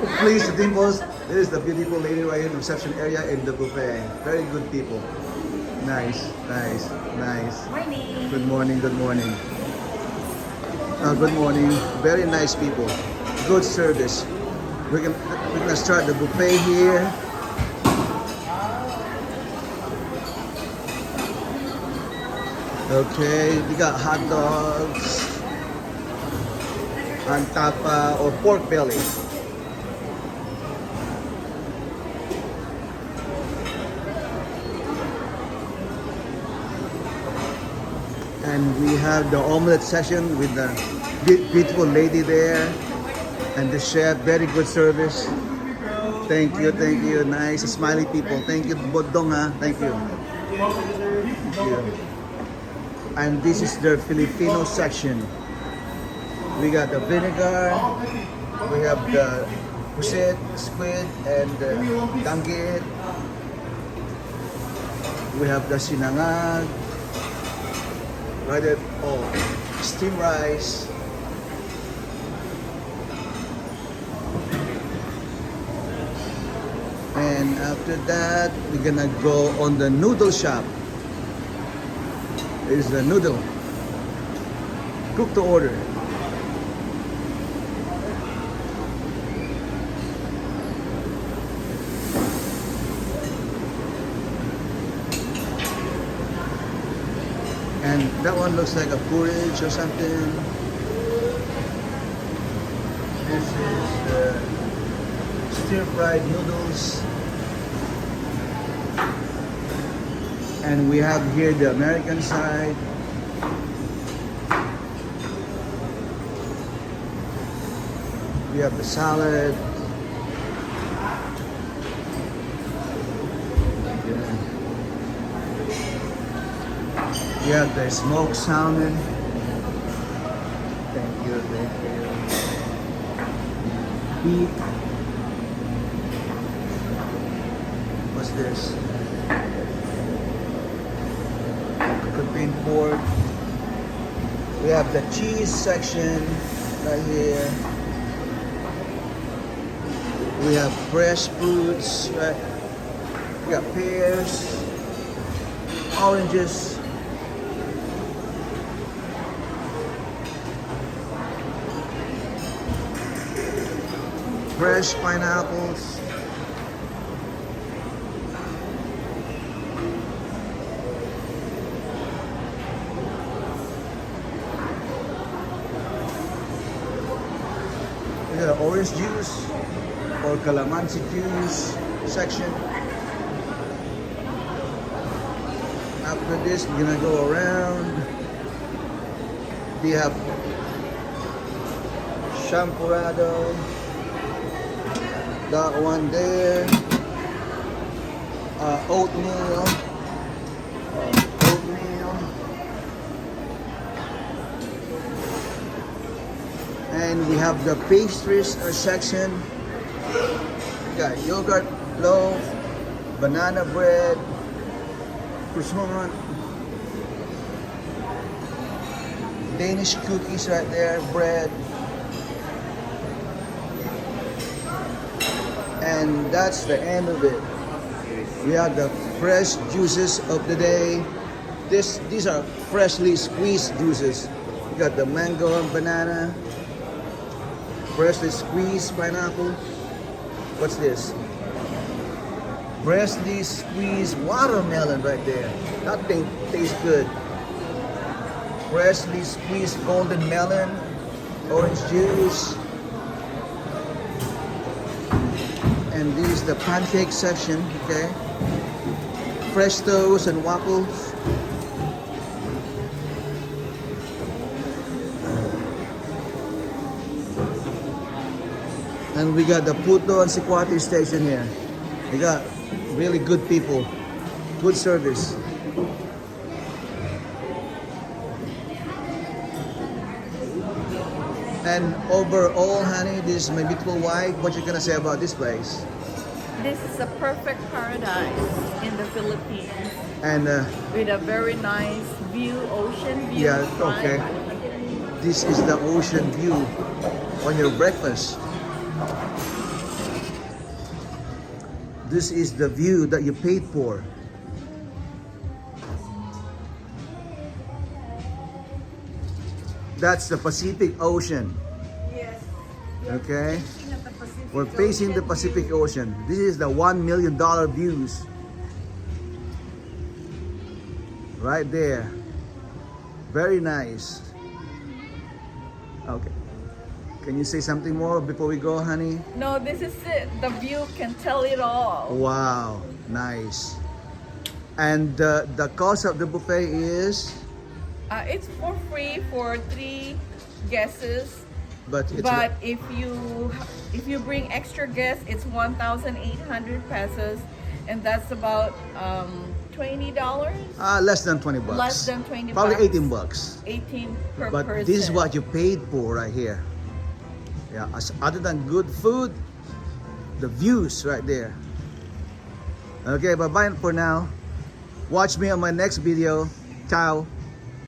Please, the dimples. This is the beautiful lady right here in the reception area in the buffet. Very good people. Nice, nice, nice. Morning. Good morning, good morning. Good morning. Very nice people. Good service. We're gonna start the buffet here. Okay, we got hot dogs on tapa or pork belly. And we have the omelette section with the beautiful lady there and the chef. Very good service. Thank you, thank you. Nice, smiley people. Thank you, Bodonga. Thank you. Thank you. And this is the Filipino section. We got the vinegar, we have the pusit, squid, and the danggit. We have the sinangag, right there, steamed rice. And after that, we're gonna go on the noodle shop. Is the noodle. Cook to order. And that one looks like a porridge or something. This is the stir-fried noodles. And we have here the American side. We have the salad. Yeah. We have the smoked salmon. Thank you, thank you. Beef. What's this? Bean pork. We have the cheese section right here. We have fresh fruits, right? We got pears, oranges, fresh pineapples. The orange juice or calamansi juice section. After this, we're gonna go around. We have champurrado, that one there, oatmeal. And we have the pastries section. We got yogurt loaf, banana bread, croissant, Danish cookies right there, bread. And that's the end of it. We have the fresh juices of the day. These are freshly squeezed juices. We got the mango and banana. Freshly squeezed pineapple. What's this? Freshly squeezed watermelon right there. That thing tastes good. Freshly squeezed golden melon, orange juice. And this is the pancake section, okay? Fresh toast and waffles. And we got the Puto and Sikwati station here. We got really good people, good service. And overall, honey, this is my beautiful wife. What you gonna say about this place? This is a perfect paradise in the Philippines. And with a very nice view, ocean view. yeah, okay. This is the ocean view on your breakfast. This is the view that you paid for. That's the Pacific Ocean. Yes. Okay? Looking at the Pacific We're facing the Ocean Pacific view. Ocean. This is the $1 million views. Right there. Very nice. Okay. Can you say something more before we go, honey? No, this is it. The view can tell it all. Wow. Nice. And the cost of the buffet is? It's for free for 3 guests. But it's But if you bring extra guests, it's 1,800 pesos, and that's about $20. less than 20 bucks. Less than 20 Probably bucks. 18 bucks. 18 per But person. this is what you paid for right here. Yeah, other than good food, the views right there. Okay, bye-bye for now. Watch me on my next video. Ciao.